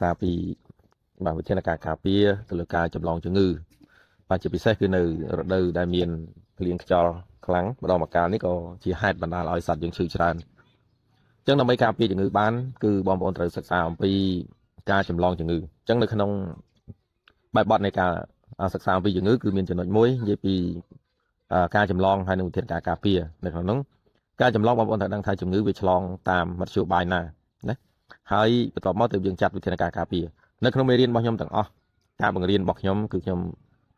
xa vì bảo vệ thiên là cả pia từ lực ca chậm lòng cho ngư và chỉ bị xétคือនៅរដូវដែលមានភ្លៀងខ្យល់ខ្លាំងម្ដងម្កាលនេះក៏ជាហេតុបណ្ដាលឲ្យសត្វយើងឈឺច្រើនអញ្ចឹងដើម្បីការពារជំងឺបានគឺបងប្អូនត្រូវសិក្សាអំពីការចម្លងជំងឺអញ្ចឹងនៅក្នុងបែបបទនៃការសិក្សាអំពីជំងឺគឺមានចំណុចមួយនិយាយពីការចម្លងហើយនឹងវិធានការការពារនៅក្នុងនោះការចម្លងបងប្អូនត្រូវដឹងថាជំងឺវាឆ្លងតាមមធ្យោបាយណាណាហើយបន្ទាប់មកទើបយើងចាត់វិធានការការពារនៅក្នុងមេរៀនរបស់ខ្ញុំទាំងអស់ការបង្រៀនរបស់ខ្ញុំគឺខ្ញុំ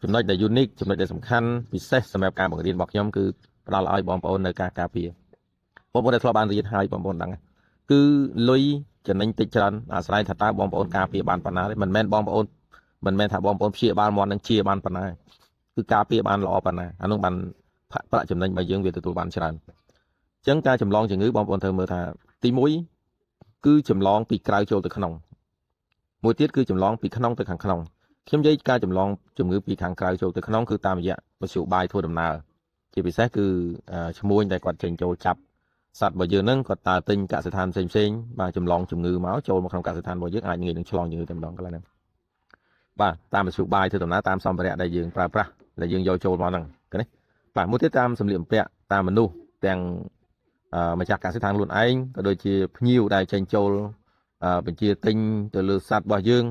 ចំណុចដែល unique ចំណុចដែលសំខាន់ពិសេសសម្រាប់ការបង្រៀនរបស់ខ្ញុំគឺផ្ដល់ឲ្យបងប្អូននៅការការពារបងប្អូនដែលធ្លាប់បានរៀនហើយបងប្អូនដឹងគឺលុយចំណេញតិចច្រើនអាស្រ័យថាតើបងប្អូនការពារបានប៉ុណ្ណាទេមិនមែនបងប្អូនមិនមែនថាបងប្អូនព្យាបាលមកនឹងជាបានប៉ុណ្ណាគឺការពារបានល្អប៉ុណ្ណាអានោះបានប្រាក់ចំណេញរបស់យើងវាទទួលបានច្រើនអញ្ចឹងការចម្លងជំងឺបងប្អូនត្រូវមើលថាទី1គឺចម្លងពីក្រៅចូលទៅក្នុងមួយទៀតគឺចម្លងពីក្នុងទៅខាងក្នុងខ្ញុំនិយាយការចម្លងជំងឺពីខាងក្រៅចូលទៅក្នុងគឺតាមរយៈមធ្យោបាយធ្វើដំណើរជាពិសេសគឺឈ្មួញដែលគាត់ចេញចូលចាប់សត្វរបស់យើងហ្នឹងគាត់តើទិញកសិដ្ឋានផ្សេងបាទចម្លងជំងឺមកចូលមកក្នុងកសិដ្ឋានរបស់យើងអាចងាយនឹងឆ្លងជំងឺតែម្ដងកន្លែងហ្នឹងបាទតាមមធ្យោបាយធ្វើដំណើរតាមសម្ភារៈដែលយើងប្រើប្រាស់ដែលយើងយកចូលមកហ្នឹងឃើញទេបាទមួយទៀតតាមសម្លៀកបំពាក់តាមមនុស្សទាំងម្ចាស់កសិដ្ឋានខ្លួនឯងក៏ដូចជាភ្ញៀវដែលចេញចូលបញ្ជាទិញទៅលើសត្វរបស់យើង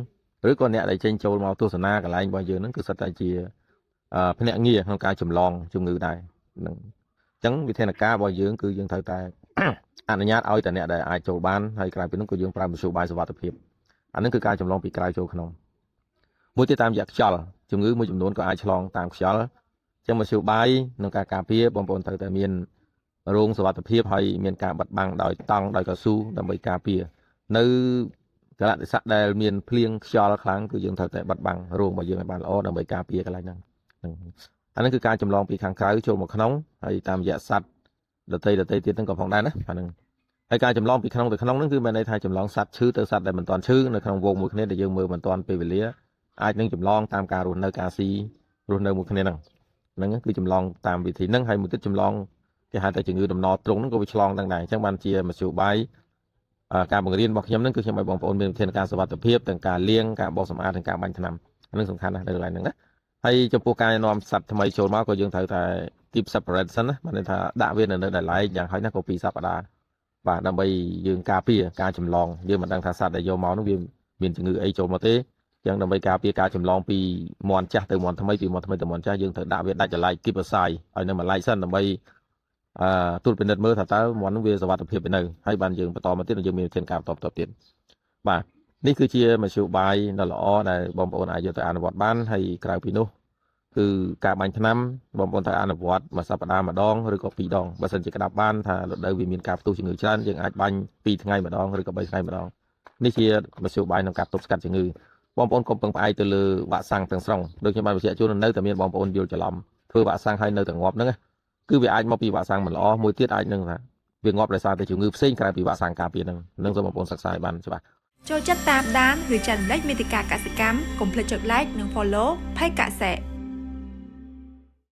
ឬក៏អ្នកដែលចេញចូលមកទស្សនាកន្លែងរបស់យើងហ្នឹងគឺសិតតែជាភ្នាក់ងារក្នុងការចម្លងជំងឺដែរហ្នឹងអញ្ចឹងវិធានការរបស់យើងគឺយើងត្រូវតែអនុញ្ញាតឲ្យតែអ្នកដែលអាចចូលបានហើយក្រៅពីនោះក៏យើងប្រើមធ្យោបាយសុវត្ថិភាពអានេះគឺការចម្លងពីក្រៅចូលក្នុងមួយទៀតតាមរយៈខ្យល់ជំងឺមួយចំនួនក៏អាចឆ្លងតាមខ្យល់អញ្ចឹងមធ្យោបាយក្នុងការការពារបងប្អូនត្រូវតែមានរោងសុវត្ថិភាពហើយមានការបិទបាំងដោយតង់ដោយកៅស៊ូដើម្បីការពារនៅកលៈទេសៈដែលមានភ្លៀងខ្យល់ខ្លាំងគឺយើងត្រូវតែបិទបាំងរោងរបស់យើងឲ្យបានល្អដើម្បីការពារកន្លែងហ្នឹងអានេះគឺការចម្លងពីខាងក្រៅចូលមកក្នុងហើយតាមរយៈសត្វដតីទៀតហ្នឹងក៏ផងដែរណាអាហ្នឹងហើយការចម្លងពីក្នុងទៅក្នុងហ្នឹងគឺមានន័យថាចម្លងសត្វឈឺទៅសត្វដែលមិនទាន់ឈឺនៅក្នុងវងមួយគ្នាដែលយើងមើលមិនទាន់ពេលវេលាអាចនឹងចម្លងតាមការរស់នៅការស៊ីរស់នៅមួយគ្នាហ្នឹងគឺចម្លងតាមវិធីហ្នឹងហើយមួយទៀតចម្លងគេហៅថាជំងឺដំណទ្រង់ហ្នឹងក៏វាឆ្លងដែរអញ្ចឹងបានជាមធ្យោបាយការបង្រៀនរបស់ខ្ញុំហ្នឹងគឺខ្ញុំឲ្យបងប្អូនមានវិធានការសុវត្ថិភាពទាំងការលាងការបោសសម្អាតនិងការបាញ់ថ្នាំហ្នឹងសំខាន់ណាស់នៅកន្លែងហ្នឹងណាហើយចំពោះការនាំសត្វថ្មីចូលមកក៏យើងត្រូវតែ keep separate សិនណាបានន័យថាដាក់វានៅដែលឡែកយ៉ាងហោចណាស់ក៏2សប្តាហ៍បាទដើម្បីយើងការពារការចម្លងយើងមិនដឹងថាសត្វដែលយកមកនោះវាមានជំងឺអីចូលមកទេអញ្ចឹងដើម្បីការពារការចម្លងពីមាន់ចាស់ទៅមាន់ថ្មីពីមាន់ថ្មីទៅមាន់ចាស់យើងត្រូវដាក់វាដាច់ចលែក keep aside ឲ្យនៅមួយឡែកសិនដើម្បីទូតពិនិត្យមើលថាតើមាន់នោះវាសុវត្ថិភាពនៅហើយបានយើងបន្តមកទៀតយើងមានវិធានការបន្តទៀតបាទនេះគឺជាមធ្យោបាយដ៏ល្អដែលបងប្អូនអាចយកទៅអនុវត្តបានហើយក្រៅពីនោះគឺការបាញ់ថ្នាំបងប្អូនត្រូវអនុវត្តមួយសប្តាហ៍ម្ដងឬក៏2ដងបើសិនជាក្តាប់បានថារដូវវាមានការផ្ទុះជំងឺច្រើនយើងអាចបាញ់2ថ្ងៃម្ដងឬក៏3ថ្ងៃម្ដងនេះជាមធ្យោបាយក្នុងការទប់ស្កាត់ជំងឺបងប្អូនកុំពឹងផ្អែកទៅលើវ៉ាក់សាំងទាំងស្រុងដូចខ្ញុំបានបញ្ជាក់ជូននៅតែមានបងប្អូនយល់ច្រឡំធ្វើវ៉ាក់សាំងឲ្យនៅតែងាប់ហ្នឹងគឺវាអាចមកពីវ៉ាក់សាំងមិនល្អមួយទៀតអាចនឹងថាវាងាប់ដោយសារតែជំងឺផ្សេងក្រៅពីវ៉ាក់សាំងការពារហ្នឹងសូមបងប្អូនសិក្សាឲ្យបានច្បាស់ចូលចិត្តតាមដានឬចែករំលែកមាតិកាកសិកម្មកុំភ្លេចចុច like និង follow ផេកកសិ